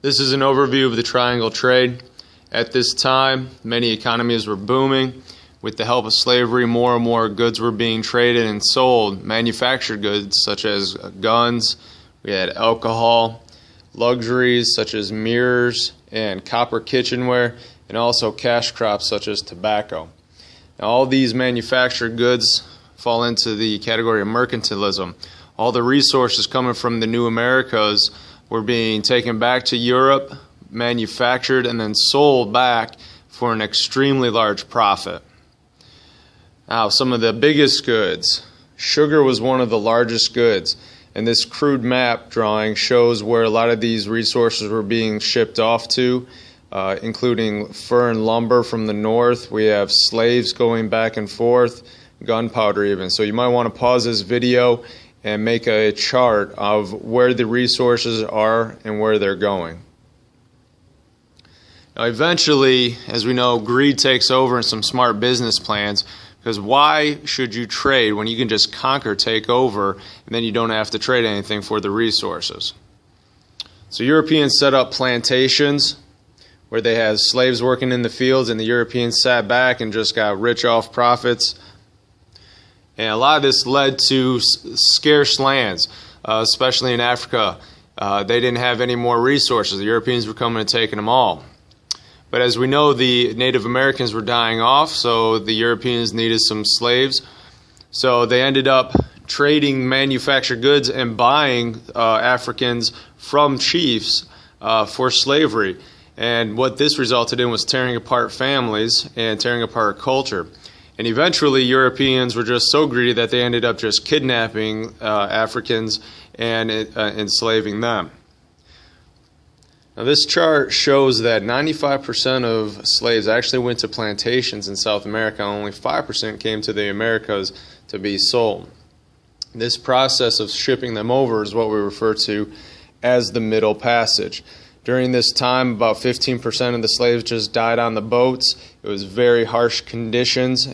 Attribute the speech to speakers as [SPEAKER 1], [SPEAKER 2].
[SPEAKER 1] This is an overview of the triangle trade. At this time, many economies were booming. With the help of slavery, more and more goods were being traded and sold. Manufactured goods such as guns, we had alcohol, luxuries such as mirrors and copper kitchenware, and also cash crops such as tobacco. Now, all these manufactured goods fall into the category of mercantilism. All the resources coming from the new Americas were being taken back to Europe, manufactured, and then sold back for an extremely large profit. Now, some of the biggest goods. Sugar was one of the largest goods, and this crude map drawing shows where a lot of these resources were being shipped off to, including fur and lumber from the north. We have slaves going back and forth, gunpowder even. So you might want to pause this video and make a chart of where the resources are and where they're going. Now, eventually, as we know, greed takes over in some smart business plans, because why should you trade when you can just conquer, take over, and then you don't have to trade anything for the resources? So Europeans set up plantations where they had slaves working in the fields, and the Europeans sat back and just got rich off profits. And a lot of this led to scarce lands, especially in Africa. They didn't have any more resources. The Europeans were coming and taking them all. But as we know, the Native Americans were dying off, so the Europeans needed some slaves. So they ended up trading manufactured goods and buying Africans from chiefs for slavery. And what this resulted in was tearing apart families and tearing apart culture. And eventually, Europeans were just so greedy that they ended up just kidnapping Africans and enslaving them. Now, this chart shows that 95% of slaves actually went to plantations in South America. Only 5% came to the Americas to be sold. This process of shipping them over is what we refer to as the Middle Passage. During this time, about 15% of the slaves just died on the boats. It was very harsh conditions.